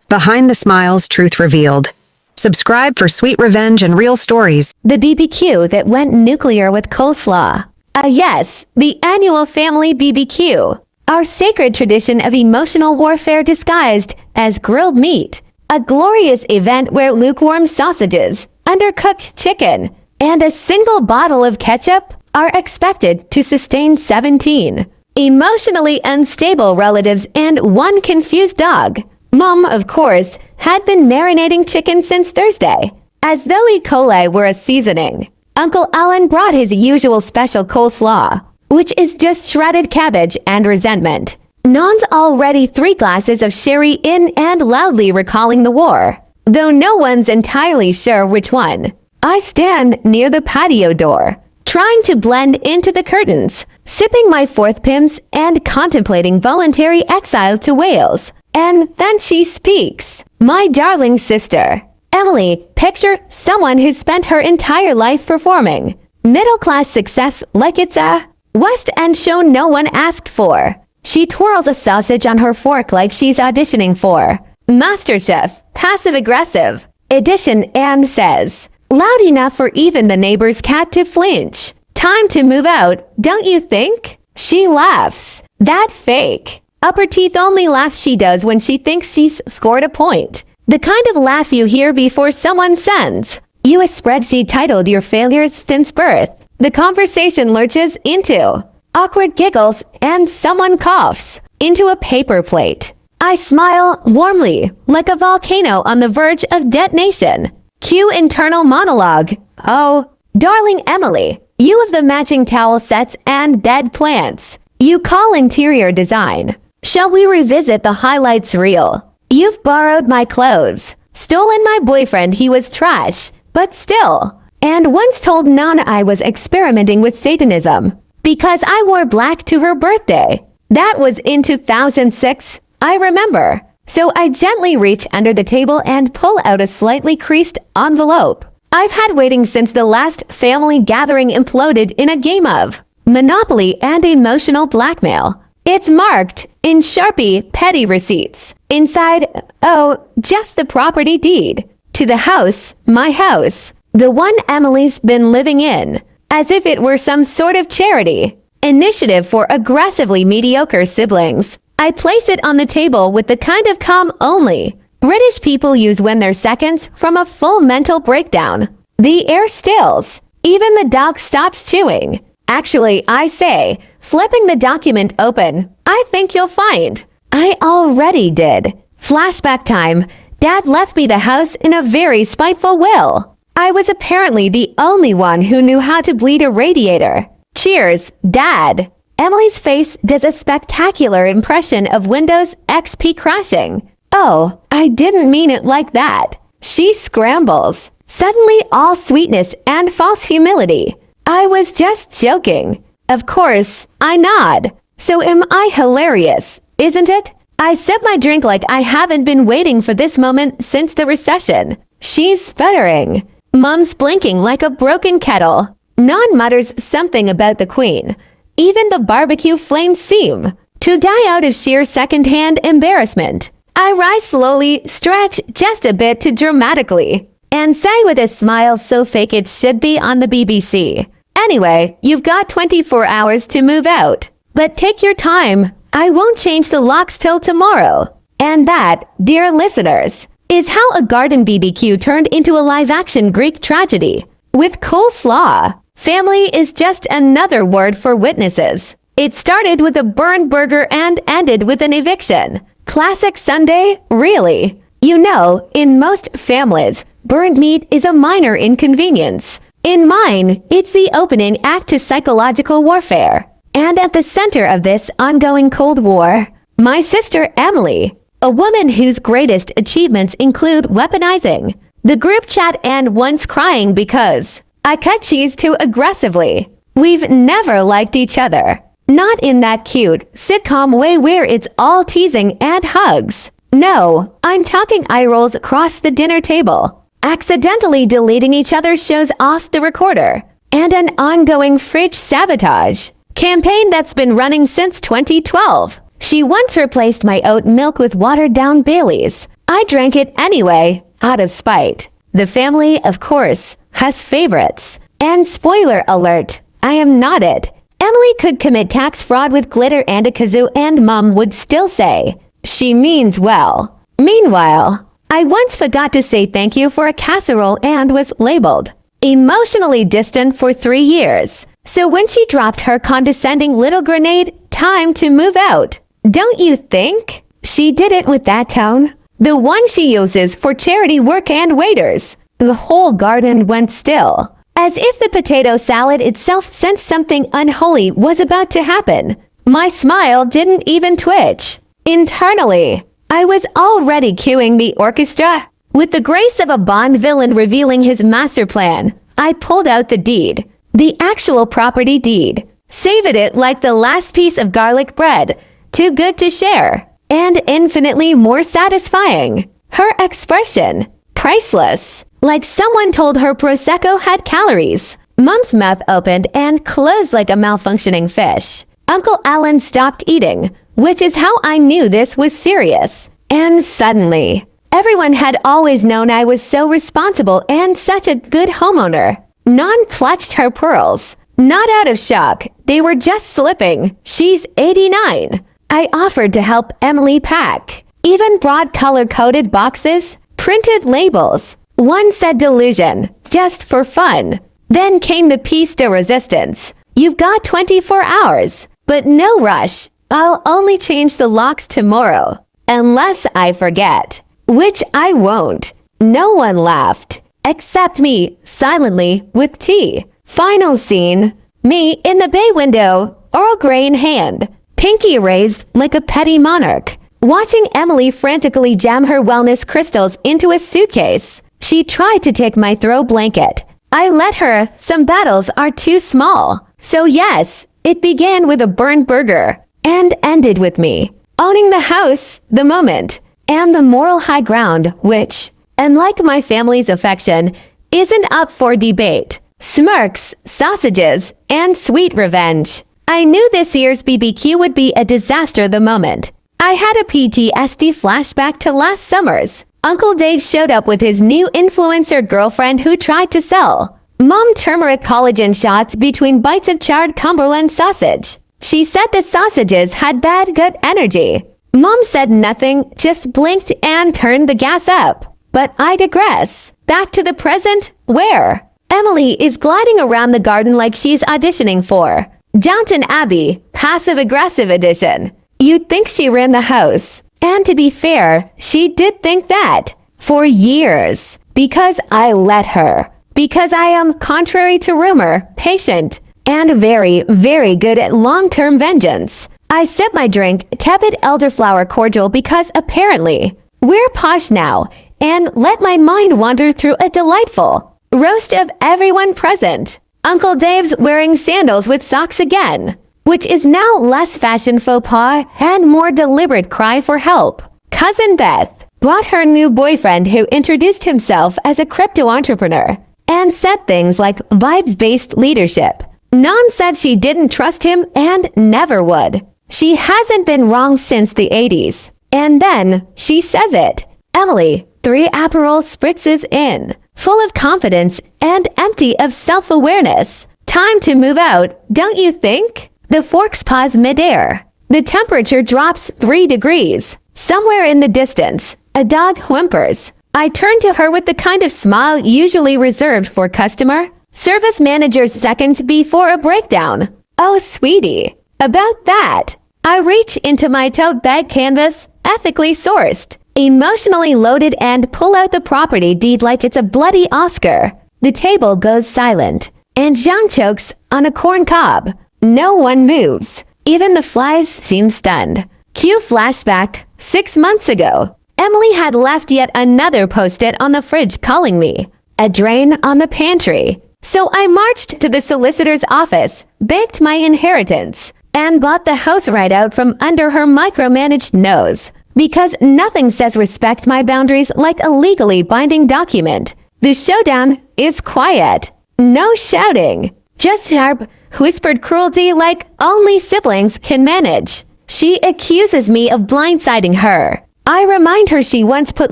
Behind the Smiles, Truth Revealed. Subscribe for sweet revenge and real stories. The BBQ that went nuclear with coleslaw. Yes, the annual family BBQ. Our sacred tradition of emotional warfare disguised as grilled meat. A glorious event where lukewarm sausages, undercooked chicken, and a single bottle of ketchup are expected to sustain 17 emotionally unstable relatives and one confused dog. Mom, of course, had been marinating chicken since Thursday, as though E. coli were a seasoning. Uncle Alan brought his usual special coleslaw, which is just shredded cabbage and resentment. Non's already 3 glasses of sherry in and loudly recalling the war, though no one's entirely sure which one. I stand near the patio door, trying to blend into the curtains, sipping my 4th Pimm's and contemplating voluntary exile to Wales. And then she speaks. My darling sister. Emily, picture someone who spent her entire life performing middle-class success like it's a West End show no one asked for. She twirls a sausage on her fork like she's auditioning for MasterChef, passive-aggressive edition, and says, loud enough for even the neighbor's cat to flinch. Time to move out, don't you think? She laughs. That fake, upper teeth only laugh she does when she thinks she's scored a point. The kind of laugh you hear before someone sends you a spreadsheet titled Your Failures Since Birth. The conversation lurches into awkward giggles and someone coughs into a paper plate. I smile warmly, like a volcano on the verge of detonation. Cue internal monologue. Oh, darling Emily, you have the matching towel sets and dead plants. You call interior design. Shall we revisit the highlights reel? You've borrowed my clothes, stolen my boyfriend, he was trash, but still. And once told Nana I was experimenting with Satanism because I wore black to her birthday. That was in 2006, I remember. So I gently reach under the table and pull out a slightly creased envelope. I've had waiting since the last family gathering imploded in a game of Monopoly and emotional blackmail. It's marked in Sharpie petty receipts. Inside, oh, just the property deed to the house, my house, the one Emily's been living in, as if it were some sort of charity initiative for aggressively mediocre siblings. I place it on the table with the kind of calm only British people use when they're seconds from a full mental breakdown. The air stills. Even the dog stops chewing. Actually, I say, flipping the document open, I think you'll find. I already did. Flashback time. Dad left me the house in a very spiteful will. I was apparently the only one who knew how to bleed a radiator. Cheers, Dad. Emily's face does a spectacular impression of Windows XP crashing. Oh, I didn't mean it like that. She scrambles, suddenly all sweetness and false humility. I was just joking. Of course, I nod. So am I hilarious, isn't it? I sip my drink like I haven't been waiting for this moment since the recession. She's sputtering. Mom's blinking like a broken kettle. Non mutters something about the Queen. Even the barbecue flames seem to die out of sheer second-hand embarrassment. I rise slowly, stretch just a bit too dramatically, and say with a smile so fake it should be on the BBC. Anyway, you've got 24 hours to move out. But take your time. I won't change the locks till tomorrow. And that, dear listeners, is how a garden BBQ turned into a live-action Greek tragedy. With coleslaw. Family is just another word for witnesses. It started with a burned burger and ended with an eviction. Classic Sunday, really. You know, in most families, burned meat is a minor inconvenience. In mine, it's the opening act to psychological warfare. And at the center of this ongoing Cold War, my sister Emily, a woman whose greatest achievements include weaponizing the group chat and once crying because I cut cheese too aggressively. We've never liked each other. Not in that cute sitcom way where it's all teasing and hugs. No, I'm talking eye rolls across the dinner table, accidentally deleting each other's shows off the recorder, and an ongoing fridge sabotage campaign that's been running since 2012. She once replaced my oat milk with watered-down Baileys, I drank it anyway, out of spite. The family, of course, has favorites. And spoiler alert, I am not it. Emily could commit tax fraud with glitter and a kazoo and Mom would still say, she means well. Meanwhile, I once forgot to say thank you for a casserole and was labeled emotionally distant for 3 years. So when she dropped her condescending little grenade, time to move out. Don't you think? She did it with that tone. The one she uses for charity work and waiters. The whole garden went still, as if the potato salad itself sensed something unholy was about to happen. My smile didn't even twitch. Internally, I was already cueing the orchestra. With the grace of a Bond villain revealing his master plan, I pulled out the deed. The actual property deed. Saved it like the last piece of garlic bread. Too good to share. And infinitely more satisfying. Her expression, priceless. Like someone told her Prosecco had calories. Mom's mouth opened and closed like a malfunctioning fish. Uncle Alan stopped eating, which is how I knew this was serious. And suddenly, everyone had always known I was so responsible and such a good homeowner. Non clutched her pearls. Not out of shock, they were just slipping. She's 89. I offered to help Emily pack. Even brought color-coded boxes, printed labels. One said delusion, just for fun. Then came the piece de resistance. You've got 24 hours, but no rush. I'll only change the locks tomorrow. Unless I forget. Which I won't. No one laughed. Except me, silently, with tea. Final scene. Me in the bay window, Earl Grey in hand. Pinky raised like a petty monarch. Watching Emily frantically jam her wellness crystals into a suitcase. She tried to take my throw blanket. I let her. Some battles are too small. So yes, it began with a burned burger. And ended with me. Owning the house, the moment. And the moral high ground, which, unlike my family's affection, isn't up for debate. Smirks, sausages, and sweet revenge. I knew this year's BBQ would be a disaster the moment. I had a PTSD flashback to last summer's. Uncle Dave showed up with his new influencer girlfriend who tried to sell Mom turmeric collagen shots between bites of charred Cumberland sausage. She said the sausages had bad gut energy. Mom said nothing, just blinked and turned the gas up. But I digress. Back to the present, where Emily is gliding around the garden like she's auditioning for Downton Abbey, passive-aggressive edition. You'd think she ran the house. And to be fair, she did think that. For years. Because I let her. Because I am, contrary to rumor, patient. And very, very good at long-term vengeance. I sip my drink, tepid elderflower cordial because apparently, we're posh now. And let my mind wander through a delightful roast of everyone present. Uncle Dave's wearing sandals with socks again, which is now less fashion faux pas and more deliberate cry for help. Cousin Beth brought her new boyfriend who introduced himself as a crypto entrepreneur and said things like vibes-based leadership. Non said she didn't trust him and never would. She hasn't been wrong since the 80s. And then she says it. Emily, 3 Aperol spritzes in, full of confidence and empty of self-awareness. Time to move out, don't you think? The forks pause midair. The temperature drops 3 degrees. Somewhere in the distance, a dog whimpers. I turn to her with the kind of smile usually reserved for customer service managers seconds before a breakdown. Oh, sweetie. About that. I reach into my tote bag canvas, ethically sourced, emotionally loaded and pull out the property deed like it's a bloody Oscar. The table goes silent, and Jean chokes on a corn cob. No one moves. Even the flies seem stunned. Cue flashback, 6 months ago. Emily had left yet another post-it on the fridge calling me. A drain on the pantry. So I marched to the solicitor's office, begged my inheritance, and bought the house right out from under her micromanaged nose. Because nothing says respect my boundaries like a legally binding document. The showdown is quiet. No shouting. Just sharp, whispered cruelty like only siblings can manage. She accuses me of blindsiding her. I remind her she once put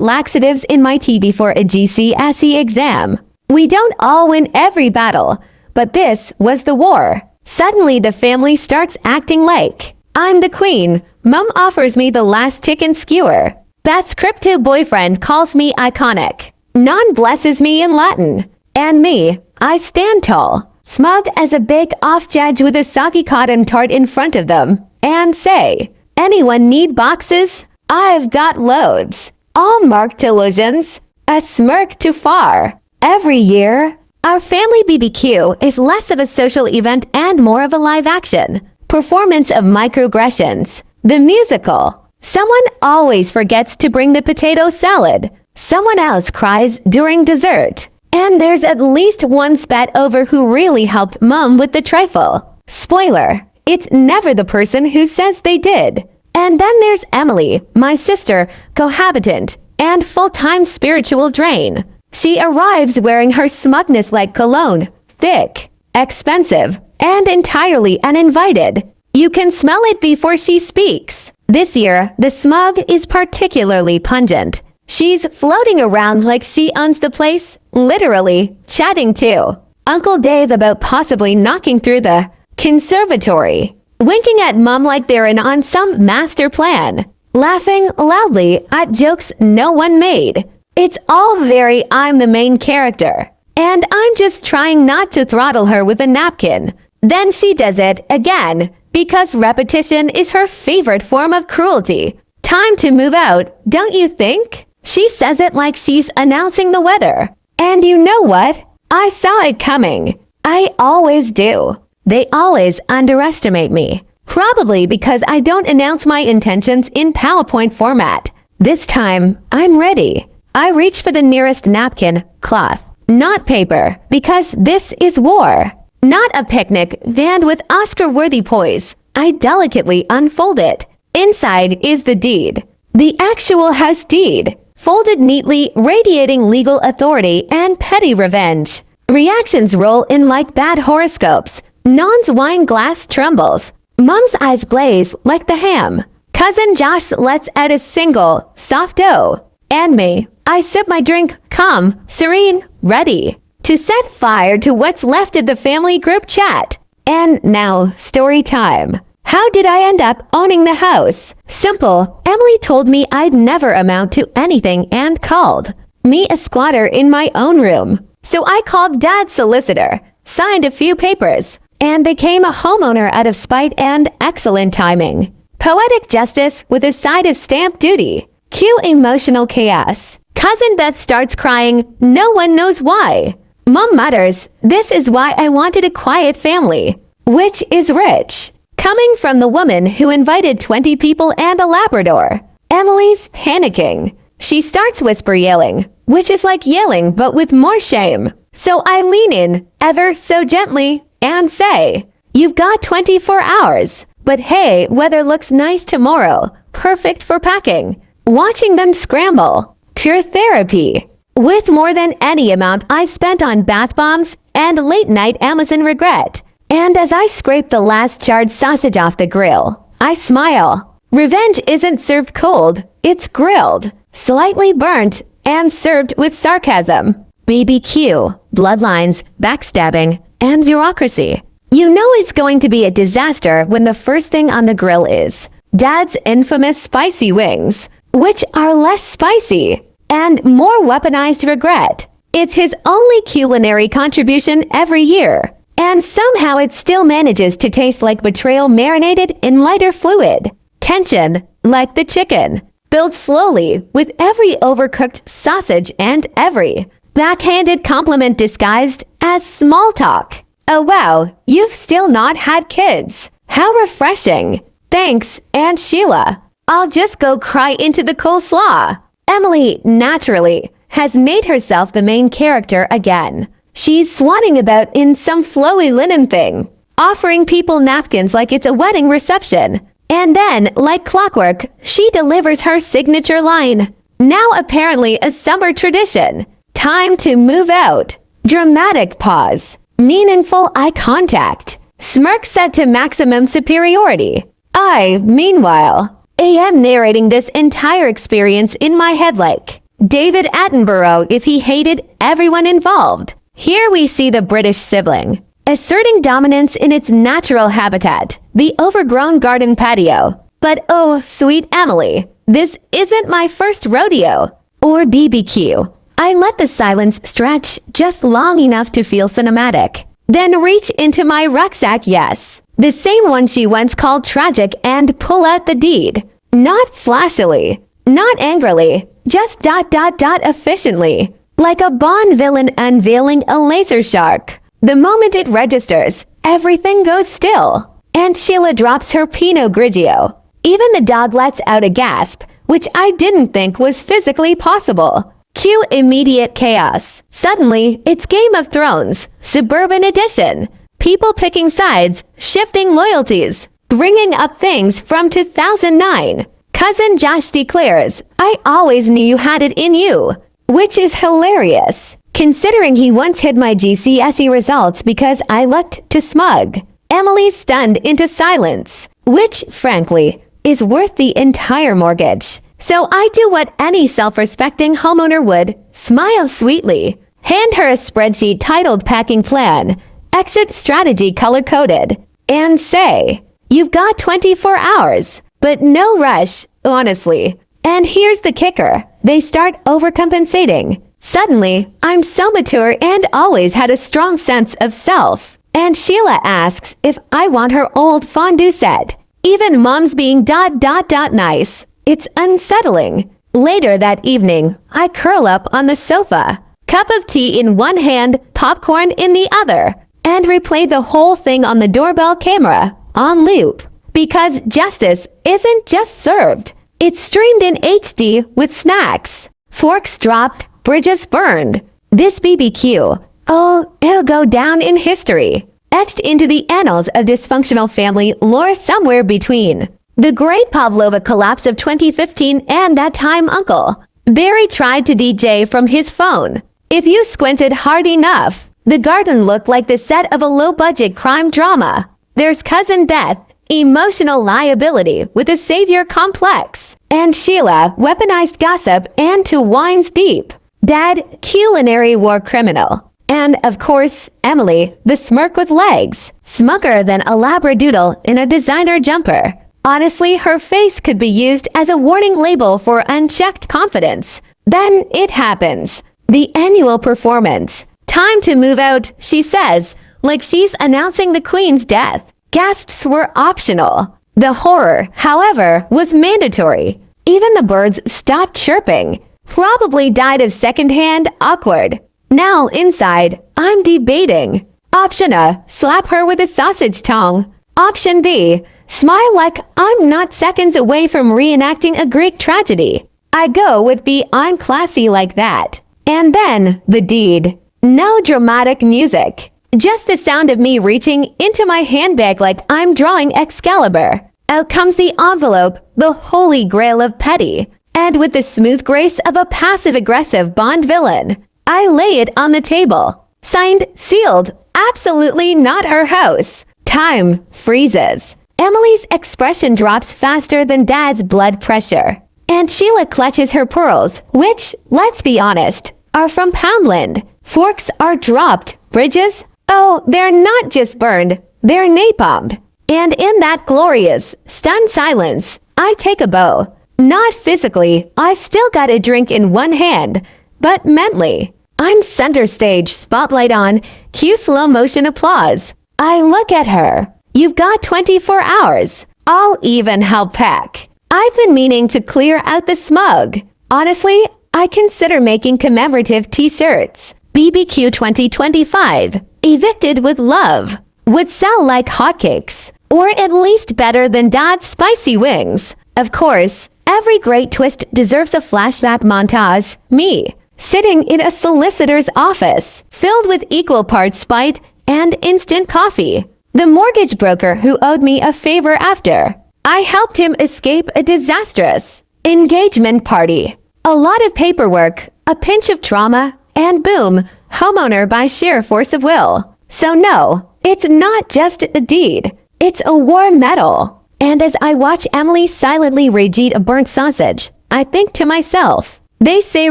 laxatives in my tea before a GCSE exam. We don't all win every battle, but this was the war. Suddenly the family starts acting like I'm the queen. Mom offers me the last chicken skewer. Beth's crypto boyfriend calls me iconic. Non blesses me in Latin. And me, I stand tall, smug as a bake-off judge with a soggy cotton tart in front of them, and say, anyone need boxes? I've got loads. All marked illusions. A smirk too far. Every year, our family BBQ is less of a social event and more of a live action performance of microaggressions. The musical. Someone always forgets to bring the potato salad. Someone else cries during dessert. And there's at least one spat over who really helped Mom with the trifle. Spoiler, it's never the person who says they did. And then there's Emily, my sister, cohabitant, and full-time spiritual drain. She arrives wearing her smugness like cologne, thick, expensive, and entirely uninvited. You can smell it before she speaks. This year, the smug is particularly pungent. She's floating around like she owns the place, literally, chatting to Uncle Dave about possibly knocking through the conservatory, winking at Mom like they're in on some master plan, laughing loudly at jokes no one made. It's all very I'm the main character, and I'm just trying not to throttle her with a napkin. Then she does it again, because repetition is her favorite form of cruelty. Time to move out, don't you think? She says it like she's announcing the weather. And you know what? I saw it coming. I always do. They always underestimate me. Probably because I don't announce my intentions in PowerPoint format. This time, I'm ready. I reach for the nearest napkin, cloth, not paper, because this is war. Not a picnic manned with Oscar-worthy poise. I delicately unfold it. Inside is the deed. The actual house deed. Folded neatly, radiating legal authority and petty revenge. Reactions roll in like bad horoscopes. Non's wine glass trembles. Mom's eyes glaze like the ham. Cousin Josh lets out a single, soft "oh." And me, I sip my drink, calm, serene, ready to set fire to what's left of the family group chat. And now, story time. How did I end up owning the house? Simple. Emily told me I'd never amount to anything and called me a squatter in my own room. So I called Dad's solicitor, signed a few papers, and became a homeowner out of spite and excellent timing. Poetic justice with a side of stamp duty. Cue emotional chaos. Cousin Beth starts crying, no one knows why. Mom mutters, this is why I wanted a quiet family, which is rich. Coming from the woman who invited 20 people and a Labrador. Emily's panicking. She starts whisper yelling, which is like yelling but with more shame. So I lean in, ever so gently, and say, you've got 24 hours. But hey, weather looks nice tomorrow. Perfect for packing. Watching them scramble. Pure therapy. With more than any amount I spent on bath bombs and late night Amazon regret. And as I scrape the last charred sausage off the grill, I smile. Revenge isn't served cold, it's grilled, slightly burnt, and served with sarcasm. BBQ, bloodlines, backstabbing, and bureaucracy. You know it's going to be a disaster when the first thing on the grill is Dad's infamous spicy wings, which are less spicy and more weaponized regret. It's his only culinary contribution every year. And somehow it still manages to taste like betrayal marinated in lighter fluid. Tension, like the chicken, builds slowly with every overcooked sausage and every backhanded compliment disguised as small talk. Oh wow, you've still not had kids. How refreshing. Thanks, Aunt Sheila. I'll just go cry into the coleslaw. Emily, naturally, has made herself the main character again. She's swatting about in some flowy linen thing, offering people napkins like it's a wedding reception. And then, like clockwork, she delivers her signature line. Now apparently a summer tradition. Time to move out. Dramatic pause. Meaningful eye contact. Smirk set to maximum superiority. I, meanwhile, am narrating this entire experience in my head like David Attenborough if he hated everyone involved. Here we see the British sibling, asserting dominance in its natural habitat, the overgrown garden patio. But oh, sweet Emily, this isn't my first rodeo. Or BBQ. I let the silence stretch just long enough to feel cinematic. Then reach into my rucksack, yes. The same one she once called tragic, and pull out the deed. Not flashily, not angrily, just ... efficiently. Like a Bond villain unveiling a laser shark. The moment it registers, everything goes still. And Sheila drops her Pinot Grigio. Even the dog lets out a gasp, which I didn't think was physically possible. Cue immediate chaos. Suddenly, it's Game of Thrones, Suburban Edition. People picking sides, shifting loyalties, bringing up things from 2009. Cousin Josh declares, "I always knew you had it in you," which is hilarious, considering he once hid my GCSE results because I looked too smug. Emily stunned into silence, which, frankly, is worth the entire mortgage. So I do what any self-respecting homeowner would, smile sweetly, hand her a spreadsheet titled Packing Plan, exit strategy color-coded, and say, "You've got 24 hours, but no rush, honestly." And here's the kicker. They start overcompensating. Suddenly, I'm so mature and always had a strong sense of self. And Sheila asks if I want her old fondue set. Even mom's being ... nice. It's unsettling. Later that evening, I curl up on the sofa, cup of tea in one hand, popcorn in the other, and replay the whole thing on the doorbell camera, on loop. Because justice isn't just served. It's streamed in HD with snacks. Forks dropped, bridges burned. This BBQ, oh, it'll go down in history. Etched into the annals of dysfunctional family lore somewhere between the Great Pavlova collapse of 2015 and that time Uncle Barry tried to DJ from his phone. If you squinted hard enough, the garden looked like the set of a low-budget crime drama. There's Cousin Beth, emotional liability with a savior complex. And Sheila, weaponized gossip and to wines deep. Dad, culinary war criminal. And, of course, Emily, the smirk with legs, smugger than a labradoodle in a designer jumper. Honestly, her face could be used as a warning label for unchecked confidence. Then it happens. The annual performance. "Time to move out," she says, like she's announcing the Queen's death. Gasps were optional. The horror, however, was mandatory. Even the birds stopped chirping. Probably died of secondhand awkward. Now, inside, I'm debating. Option A, slap her with a sausage tongue. Option B, smile like I'm not seconds away from reenacting a Greek tragedy. I go with B, I'm classy like that. And then, the deed. No dramatic music. Just the sound of me reaching into my handbag like I'm drawing Excalibur. Out comes the envelope, the holy grail of petty. And with the smooth grace of a passive-aggressive Bond villain, I lay it on the table. Signed, sealed, absolutely not her house. Time freezes. Emily's expression drops faster than Dad's blood pressure. And Sheila clutches her pearls, which, let's be honest, are from Poundland. Forks are dropped. Bridges? Oh, they're not just burned, they're napalmed. And in that glorious, stunned silence, I take a bow. Not physically, I've still got a drink in one hand, but mentally. I'm center stage, spotlight on, cue slow motion applause. I look at her. "You've got 24 hours. I'll even help pack." I've been meaning to clear out the smug. Honestly, I consider making commemorative t-shirts. BBQ 2025, evicted with love, would sell like hotcakes. Or at least better than Dad's spicy wings. Of course, every great twist deserves a flashback montage. Me, sitting in a solicitor's office, filled with equal parts spite and instant coffee. The mortgage broker who owed me a favor after. I helped him escape a disastrous engagement party. A lot of paperwork, a pinch of trauma, and boom, homeowner by sheer force of will. So no, it's not just a deed. It's a war medal. And as I watch Emily silently reheat a burnt sausage, I think to myself, they say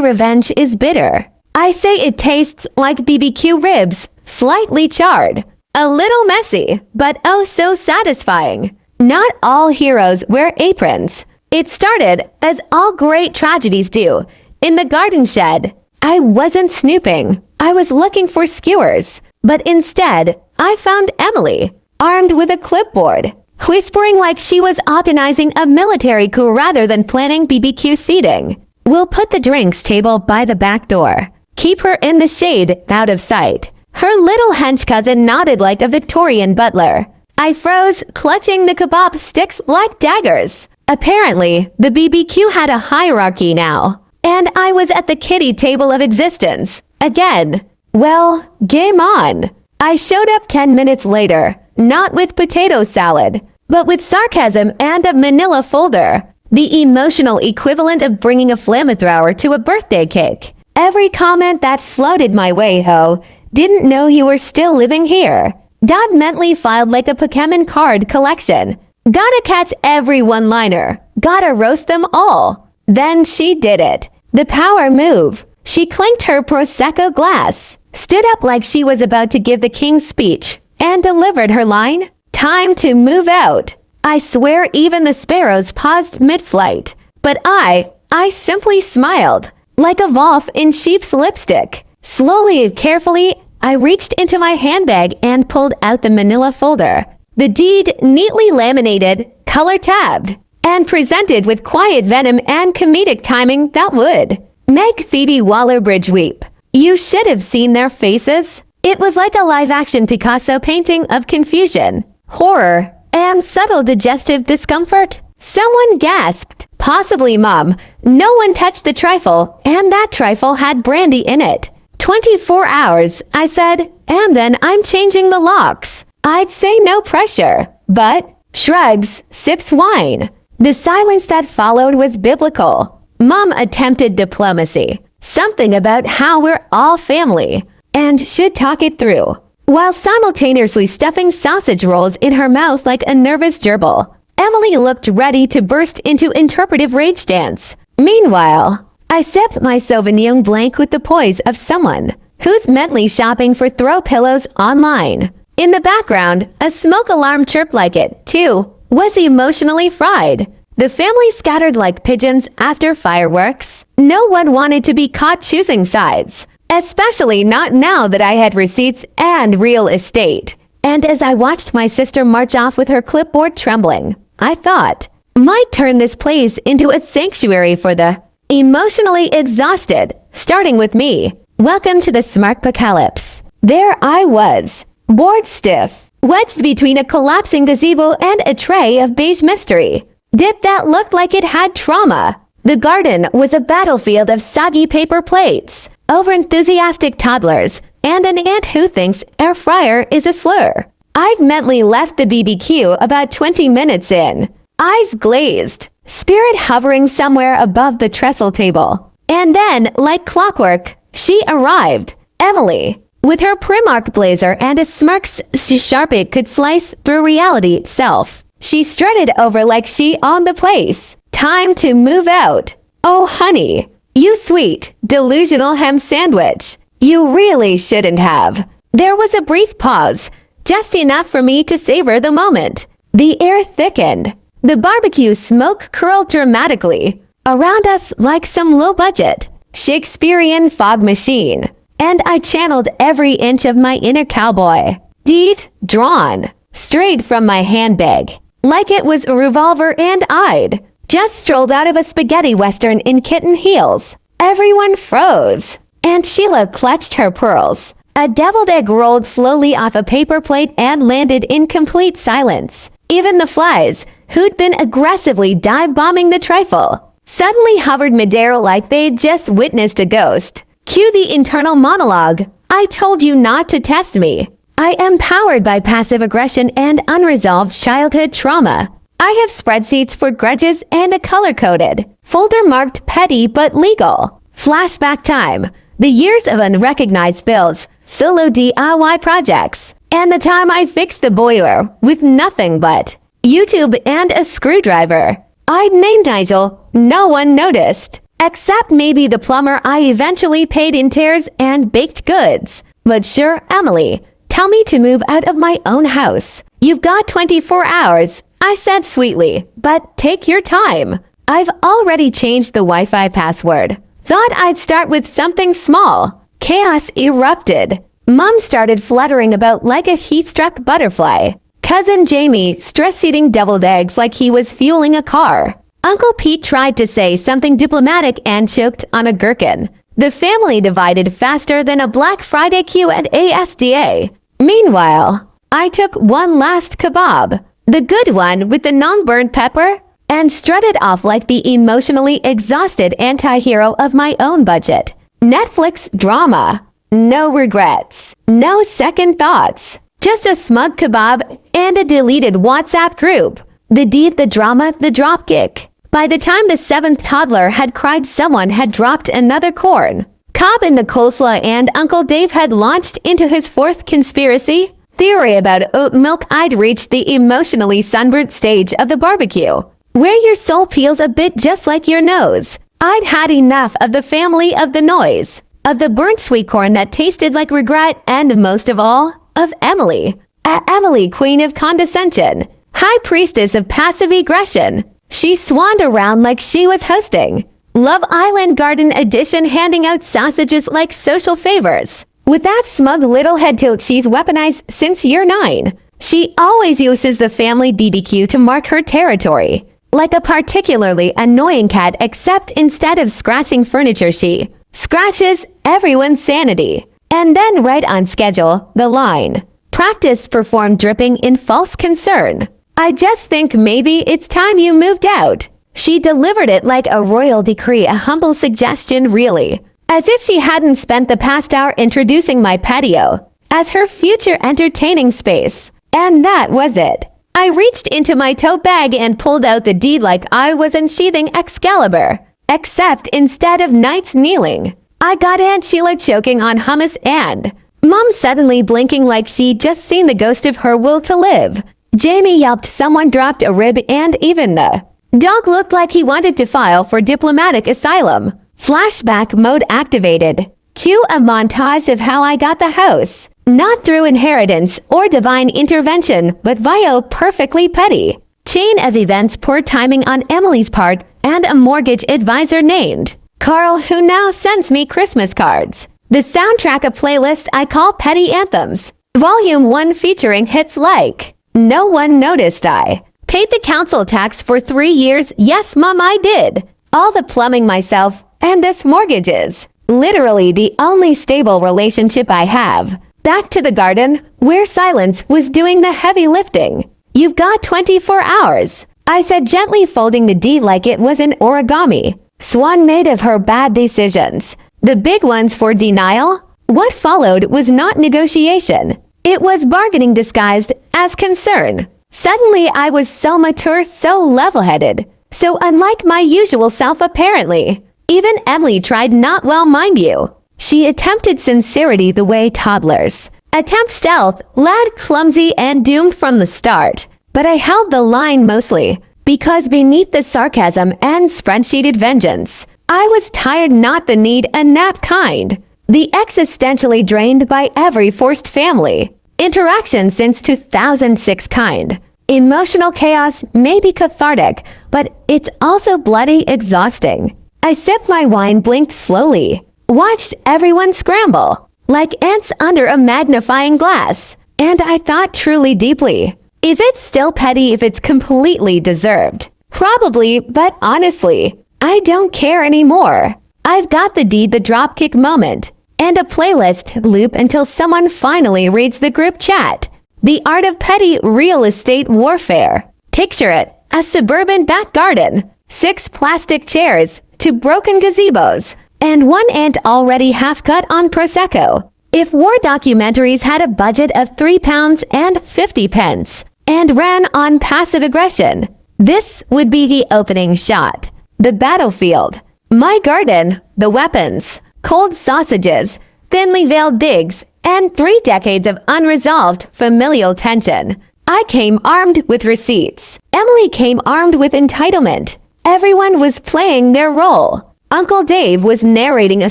revenge is bitter. I say it tastes like BBQ ribs, slightly charred. A little messy, but oh so satisfying. Not all heroes wear aprons. It started, as all great tragedies do, in the garden shed. I wasn't snooping. I was looking for skewers. But instead, I found Emily, armed with a clipboard, whispering like she was organizing a military coup rather than planning BBQ seating. We'll put the drinks table by the back door. Keep her in the shade, out of sight. Her little hench cousin nodded like a Victorian butler. I froze, clutching the kebab sticks like daggers. Apparently, the BBQ had a hierarchy now. And I was at the kiddie table of existence. Again. Well, game on. I showed up 10 minutes later, not with potato salad, but with sarcasm and a manila folder. The emotional equivalent of bringing a flamethrower to a birthday cake. Every comment that floated my way, ho. Didn't know you were still living here. Dot mentally filed like a Pokemon card collection. Gotta catch every one-liner. Gotta roast them all. Then she did it. The power move. She clinked her Prosecco glass, stood up like she was about to give the king's speech, and delivered her line. Time to move out. I swear even the sparrows paused mid-flight. But I simply smiled, like a wolf in sheep's lipstick. Slowly and carefully, I reached into my handbag and pulled out the manila folder. The deed neatly laminated, color-tabbed, and presented with quiet venom and comedic timing that would make Phoebe Waller-Bridge weep. You should have seen their faces. It was like a live-action Picasso painting of confusion, horror, and subtle digestive discomfort. Someone gasped, possibly Mom. No one touched the trifle, and that trifle had brandy in it. 24 hours, I said, and then I'm changing the locks. I'd say no pressure, but shrugs, sips wine. The silence that followed was biblical. Mom attempted diplomacy, something about how we're all family, and should talk it through, while simultaneously stuffing sausage rolls in her mouth like a nervous gerbil. Emily looked ready to burst into interpretive rage dance. Meanwhile, I sipped my Sauvignon Blanc with the poise of someone who's mentally shopping for throw pillows online. In the background, a smoke alarm chirped like it, too, was emotionally fried. The family scattered like pigeons after fireworks. No one wanted to be caught choosing sides, especially not now that I had receipts and real estate. And as I watched my sister march off with her clipboard trembling, I thought, might turn this place into a sanctuary for the emotionally exhausted, starting with me. Welcome to the Smirked apocalypse. There I was, bored stiff, wedged between a collapsing gazebo and a tray of beige mystery. Dip that looked like it had trauma. The garden was a battlefield of soggy paper plates, overenthusiastic toddlers, and an aunt who thinks air fryer is a slur. I'd mentally left the BBQ about 20 minutes in, eyes glazed, spirit hovering somewhere above the trestle table. And then, like clockwork, she arrived, Emily, with her Primark blazer and a smirk sharp it could slice through reality itself. She strutted over like she owned the place. Time to move out. Oh, honey, you sweet, delusional ham sandwich. You really shouldn't have. There was a brief pause, just enough for me to savor the moment. The air thickened. The barbecue smoke curled dramatically around us like some low-budget Shakespearean fog machine. And I channeled every inch of my inner cowboy. Deed, drawn, straight from my handbag, like it was a revolver, and I'd just strolled out of a spaghetti western in kitten heels. Everyone froze, and Sheila clutched her pearls. A deviled egg rolled slowly off a paper plate and landed in complete silence. Even the flies, who'd been aggressively dive-bombing the trifle, suddenly hovered midair like they'd just witnessed a ghost. Cue the internal monologue. I told you not to test me. I am powered by passive aggression and unresolved childhood trauma. I have spreadsheets for grudges and a color-coded, folder-marked petty but legal. Flashback time. The years of unrecognized bills, solo DIY projects, and the time I fixed the boiler with nothing but YouTube, and a screwdriver. I'd named Nigel. No one noticed. Except maybe the plumber I eventually paid in tears and baked goods. But sure, Emily, tell me to move out of my own house. You've got 24 hours, I said sweetly, but take your time. I've already changed the Wi-Fi password. Thought I'd start with something small. Chaos erupted. Mom started fluttering about like a heat-struck butterfly. Cousin Jamie stress-eating deviled eggs like he was fueling a car. Uncle Pete tried to say something diplomatic and choked on a gherkin. The family divided faster than a Black Friday queue at ASDA. Meanwhile, I took one last kebab, the good one with the non-burnt pepper, and strutted off like the emotionally exhausted anti-hero of my own budget. Netflix drama. No regrets. No second thoughts. Just a smug kebab and a deleted WhatsApp group. The deed, the drama, the dropkick. By the time the 7th toddler had cried, someone had dropped another corn. Cobb in the coleslaw and Uncle Dave had launched into his 4th conspiracy theory about oat milk. I'd reached the emotionally sunburnt stage of the barbecue, where your soul peels a bit just like your nose. I'd had enough of the family, of the noise, of the burnt sweet corn that tasted like regret, and most of all, of Emily. Emily, queen of condescension, high priestess of passive aggression. She swanned around like she was hosting Love Island Garden Edition, handing out sausages like social favors. With that smug little head tilt she's weaponized since year 9. She always uses the family BBQ to mark her territory. Like a particularly annoying cat, except instead of scratching furniture, she scratches everyone's sanity. And then right on schedule, the line, practice performed, dripping in false concern. I just think maybe it's time you moved out. She delivered it like a royal decree, a humble suggestion really. As if she hadn't spent the past hour introducing my patio as her future entertaining space. And that was it. I reached into my tote bag and pulled out the deed like I was unsheathing Excalibur. Except instead of knights kneeling, I got Aunt Sheila choking on hummus and Mom suddenly blinking like she'd just seen the ghost of her will to live. Jamie yelped, someone dropped a rib, and even the dog looked like he wanted to file for diplomatic asylum. Flashback mode activated. Cue a montage of how I got the house. Not through inheritance or divine intervention, but via perfectly petty chain of events, poor timing on Emily's part, and a mortgage advisor named Carl, who now sends me Christmas cards. The soundtrack, a playlist I call Petty Anthems. Volume 1 featuring hits like No One Noticed. I paid the council tax for 3 years. Yes, Mom, I did. All the plumbing myself, and this mortgage is literally the only stable relationship I have. Back to the garden, where silence was doing the heavy lifting. You've got 24 hours, I said, gently folding the deed like it was an origami. Swan made of her bad decisions, the big ones, for denial. What followed was not negotiation. It was bargaining disguised as concern. Suddenly I was so mature, so level-headed, so unlike my usual self apparently. Even Emily tried, not well, mind you. She attempted sincerity the way toddlers attempt stealth, loud, clumsy, and doomed from the start. But I held the line mostly because beneath the sarcasm and spreadsheeted vengeance, I was tired, not the need a nap kind. The existentially drained by every forced family interaction since 2006 kind. Emotional chaos may be cathartic, but it's also bloody exhausting. I sipped my wine, blinked slowly, watched everyone scramble like ants under a magnifying glass, and I thought truly deeply. Is it still petty if it's completely deserved? Probably, but honestly, I don't care anymore. I've got the deed, the dropkick moment, and a playlist loop until someone finally reads the group chat. The art of petty real estate warfare. Picture it, a suburban back garden, 6 plastic chairs, 2 broken gazebos, and 1 ant already half cut on Prosecco. If war documentaries had a budget of £3.50 and ran on passive aggression, this would be the opening shot. The battlefield. My garden, the weapons, cold sausages, thinly veiled digs, and 3 decades of unresolved familial tension. I came armed with receipts. Emily came armed with entitlement. Everyone was playing their role. Uncle Dave was narrating a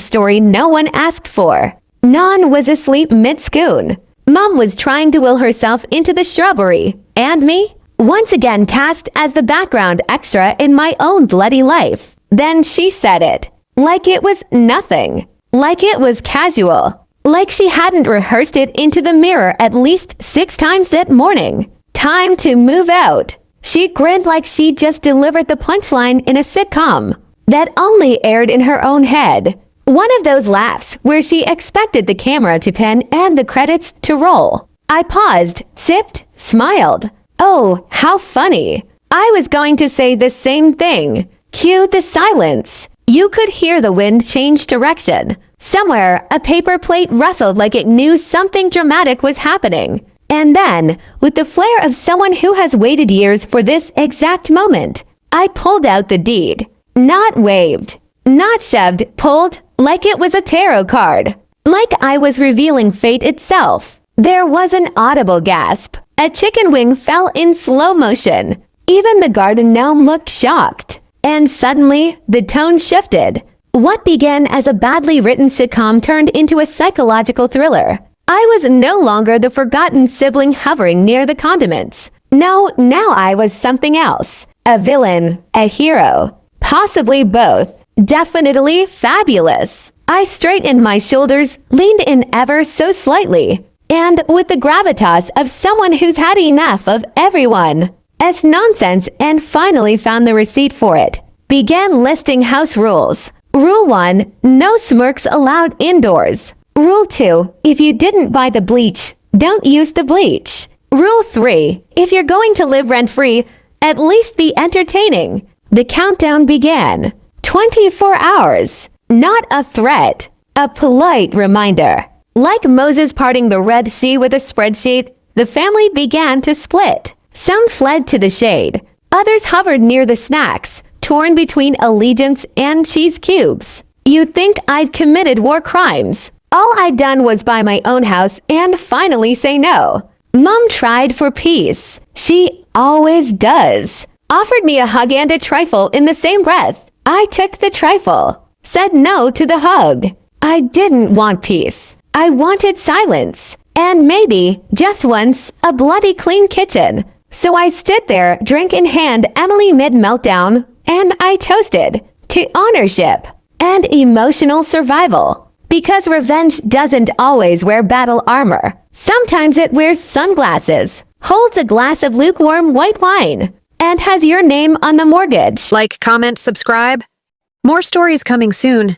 story no one asked for. Non was asleep mid-scoon. Mom was trying to will herself into the shrubbery. And me? Once again cast as the background extra in my own bloody life. Then she said it. Like it was nothing. Like it was casual. Like she hadn't rehearsed it into the mirror at least 6 times that morning. Time to move out. She grinned like she just delivered the punchline in a sitcom that only aired in her own head. One of those laughs where she expected the camera to pan and the credits to roll. I paused, sipped, smiled. Oh, how funny. I was going to say the same thing. Cue the silence. You could hear the wind change direction. Somewhere, a paper plate rustled like it knew something dramatic was happening. And then, with the flair of someone who has waited years for this exact moment, I pulled out the deed. Not waved. Not shoved, pulled, like it was a tarot card. Like I was revealing fate itself. There was an audible gasp. A chicken wing fell in slow motion. Even the garden gnome looked shocked. And suddenly, the tone shifted. What began as a badly written sitcom turned into a psychological thriller. I was no longer the forgotten sibling hovering near the condiments. No, now I was something else. A villain, a hero. Possibly both. Definitely fabulous. I straightened my shoulders, leaned in ever so slightly, and with the gravitas of someone who's had enough of everyone. As nonsense and finally found the receipt for it. Began listing house rules. Rule 1, no smirks allowed indoors. Rule 2, if you didn't buy the bleach, don't use the bleach. Rule 3, if you're going to live rent-free, at least be entertaining. The countdown began. 24 hours. Not a threat. A polite reminder. Like Moses parting the Red Sea with a spreadsheet, the family began to split. Some fled to the shade. Others hovered near the snacks, torn between allegiance and cheese cubes. You'd think I'd committed war crimes. All I'd done was buy my own house and finally say no. Mom tried for peace. She always does. Offered me a hug and a trifle in the same breath. I took the trifle. Said no to the hug. I didn't want peace. I wanted silence. And maybe, just once, a bloody clean kitchen. So I stood there, drink in hand, Emily mid-meltdown, and I toasted to ownership and emotional survival. Because revenge doesn't always wear battle armor. Sometimes it wears sunglasses, holds a glass of lukewarm white wine, and has your name on the mortgage. Like, comment, subscribe. More stories coming soon.